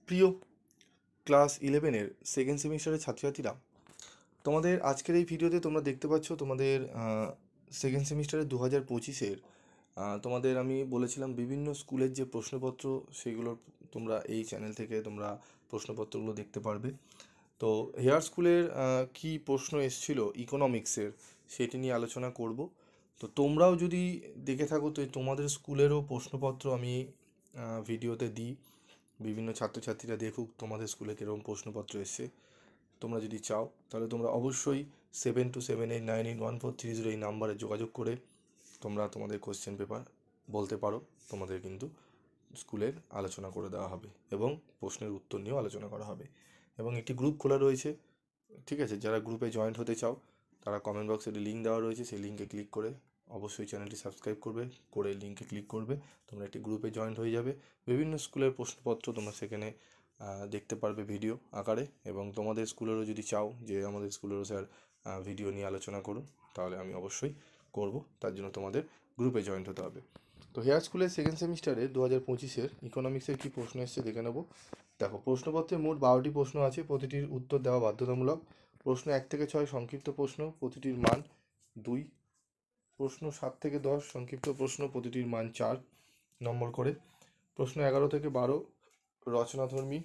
প্রিয় class 11-এর second সেমিস্টারের ছাত্রছাত্রীরা, তোমাদের আজকের এই ভিডিওতে তোমরা দেখতে পাচ্ছ তোমাদের সেকেন্ড সেমিস্টারের 2025-এর তোমাদের আমি বলেছিলাম বিভিন্ন স্কুলের যে প্রশ্নপত্র সেগুলোর তোমরা এই চ্যানেল থেকে তোমরা প্রশ্নপত্রগুলো দেখতে পারবে। তো হেয়ার স্কুলের কি প্রশ্ন এসেছিল ইকোনমিক্সের সেটি নিয়ে আলোচনা করব। তো তোমরাও যদি দেখে থাকো তো তোমাদের স্কুলেরও প্রশ্নপত্র আমি ভিডিওতে দিই, বিভিন্ন ছাত্রছাত্রীরা দেখুক তোমাদের স্কুলে কীরকম প্রশ্নপত্র এসছে। তোমরা যদি চাও তাহলে তোমরা অবশ্যই 7278981430 এই নাম্বারে যোগাযোগ করে তোমরা তোমাদের কোশ্চেন পেপার বলতে পারো। তোমাদের কিন্তু স্কুলের আলোচনা করে দেওয়া হবে এবং প্রশ্নের উত্তর নিয়েও আলোচনা করা হবে। এবং একটি গ্রুপ খোলা রয়েছে, ঠিক আছে? যারা গ্রুপে জয়েন্ট হতে চাও তারা কমেন্ট বক্সে একটি লিঙ্ক দেওয়া রয়েছে, সেই লিঙ্কে ক্লিক করে অবশ্যই চ্যানেলটি সাবস্ক্রাইব করবে, করে লিঙ্কে ক্লিক করবে, তোমরা একটি গ্রুপে জয়েন্ট হয়ে যাবে। বিভিন্ন স্কুলের প্রশ্নপত্র তোমরা সেখানে দেখতে পারবে ভিডিও আকারে। এবং তোমাদের স্কুলেরও যদি চাও যে আমাদের স্কুলেরও স্যার ভিডিও নিয়ে আলোচনা করুন, তাহলে আমি অবশ্যই করব। তার জন্য তোমাদের গ্রুপে জয়েন্ট হতে হবে। তো হেয়ার স্কুলের সেকেন্ড সেমিস্টারে 2025-এর ইকোনমিক্সের কী প্রশ্ন এসছে দেখে নেব। দেখো, প্রশ্নপত্রে মোট 12টি প্রশ্ন আছে, প্রতিটির উত্তর দেওয়া বাধ্যতামূলক। প্রশ্ন 1 থেকে 6 সংক্ষিপ্ত প্রশ্ন, প্রতিটির মান 2। প্রশ্ন 7 থেকে 10 সংক্ষিপ্ত প্রশ্ন, প্রতিটির মান 4 নম্বর করে। প্রশ্ন 11 থেকে 12 রচনাধর্মী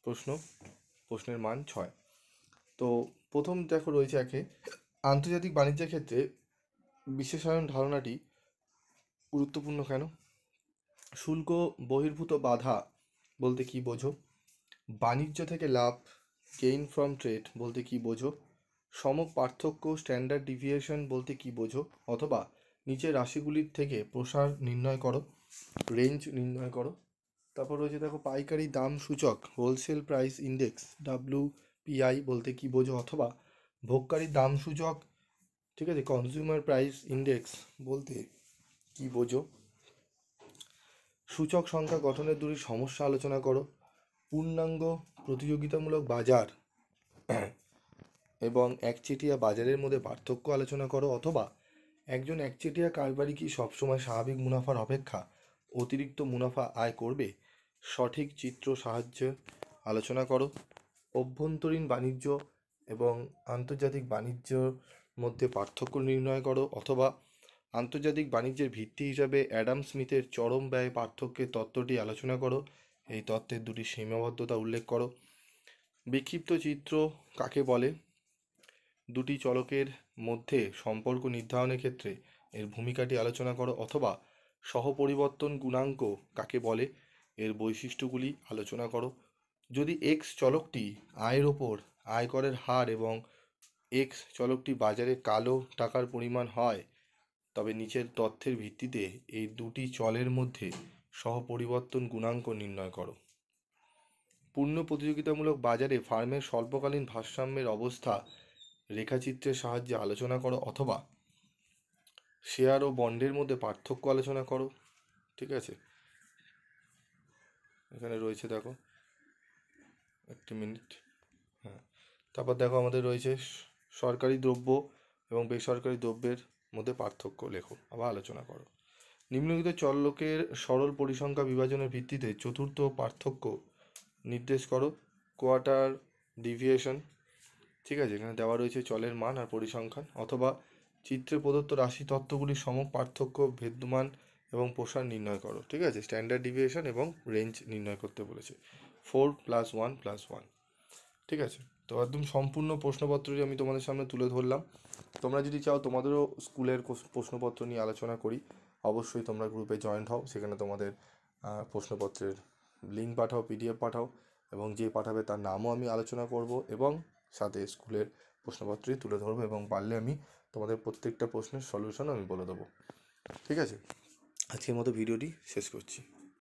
প্রশ্ন, প্রশ্নের মান 6। তো প্রথম দেখো রয়েছে একে, আন্তর্জাতিক বাণিজ্যের ক্ষেত্রে বিশেষায়ন ধারণাটি গুরুত্বপূর্ণ কেন? শুল্ক বহির্ভূত বাধা বলতে কি বোঝো? বাণিজ্য থেকে লাভ, গেইন ফ্রম ট্রেড বলতে কি বোঝো? সমক পার্থক্য, স্ট্যান্ডার্ড ডিভিয়েশন বলতে কি বোঝো? অথবা নিচের রাশিগুলির থেকে প্রসার নির্ণয় করো, রেঞ্জ নির্ণয় করো। তারপর রয়েছে দেখো, পাইকারি দাম সূচক, হোলসেল প্রাইস ইন্ডেক্স WPI বলতে কি বোঝো? অথবা ভোগকারী দাম সূচক, ঠিক আছে, কনজিউমার প্রাইস ইন্ডেক্স বলতে কি বোঝো? সূচক সংখ্যা গঠনের দুটি সমস্যা আলোচনা করো। পূর্ণাঙ্গ প্রতিযোগিতামূলক বাজার এবং একচেটিয়া বাজারের মধ্যে পার্থক্য আলোচনা করো। অথবা একজন একচেটিয়া কারবারি কি সবসময় স্বাভাবিক মুনাফার অপেক্ষা অতিরিক্ত মুনাফা আয় করবে? সঠিক চিত্র সাহায্যে আলোচনা করো। অভ্যন্তরীণ বাণিজ্য এবং আন্তর্জাতিক বাণিজ্যর মধ্যে পার্থক্য নির্ণয় করো। অথবা আন্তর্জাতিক বাণিজ্যের ভিত্তি হিসাবে অ্যাডাম স্মিথের চরম ব্যয় পার্থক্যের তত্ত্বটি আলোচনা করো, এই তত্ত্বের দুটি সীমাবদ্ধতা উল্লেখ করো। বিক্ষিপ্ত চিত্র কাকে বলে? দুটি চলকের মধ্যে সম্পর্ক নির্ধারণের ক্ষেত্রে এর ভূমিকাটি আলোচনা করো। অথবা সহপরিবর্তন গুণাঙ্ক কাকে বলে? এর বৈশিষ্ট্যগুলি আলোচনা করো। যদি এক্স চলকটি আয়ের ওপর আয়করের হার এবং এক্স চলকটি বাজারে কালো টাকার পরিমাণ হয়, তবে নিচের তথ্যের ভিত্তিতে এই দুটি চলের মধ্যে সহপরিবর্তন গুণাঙ্ক নির্ণয় করো। পূর্ণ প্রতিযোগিতামূলক বাজারে ফার্মের স্বল্পকালীন ভারসাম্যের অবস্থা রেখাচিত্রের সাহায্যে আলোচনা করো। অথবা শেয়ার ও বন্ডের মধ্যে পার্থক্য আলোচনা করো, ঠিক আছে? এখানে রয়েছে দেখো, একটি মিনিট, হ্যাঁ। তারপর দেখো আমাদের রয়েছে সরকারি দ্রব্য এবং বেসরকারি দ্রব্যের মধ্যে পার্থক্য লেখো, আবার আলোচনা করো। নিম্নলিখিত চলকের সরল পরিসংখ্যা বিভাজনের ভিত্তিতে চতুর্থ পার্থক্য নির্দেশ করো, কোয়ার্টার ডিভিয়েশন, ঠিক আছে? এখানে দেওয়া রয়েছে চলের মান আর পরিসংখ্যান। অথবা চিত্রে প্রদত্ত রাশি তত্ত্বগুলির সমক পার্থক্য, ভেদমান এবং প্রসার নির্ণয় করো, ঠিক আছে? স্ট্যান্ডার্ড ডিভিয়েশন এবং রেঞ্জ নির্ণয় করতে বলেছে। 4 + 1 + 1, ঠিক আছে? তো একদম সম্পূর্ণ প্রশ্নপত্রটি আমি তোমাদের সামনে তুলে ধরলাম। তোমরা যদি চাও তোমাদেরও স্কুলের প্রশ্নপত্র নিয়ে আলোচনা করি, অবশ্যই তোমরা গ্রুপে জয়েন্ট হও, সেখানে তোমাদের প্রশ্নপত্রের লিঙ্ক পাঠাও, PDF পাঠাও, এবং যে পাঠাবে তার নামও আমি আলোচনা করব এবং সাথে স্কুলের প্রশ্নপত্রই তুলে ধরবো, এবং পারলে আমি তোমাদের প্রত্যেকটা প্রশ্নের সলিউশন আমি বলে দেবো, ঠিক আছে? আজকের মতো ভিডিওটি শেষ করছি।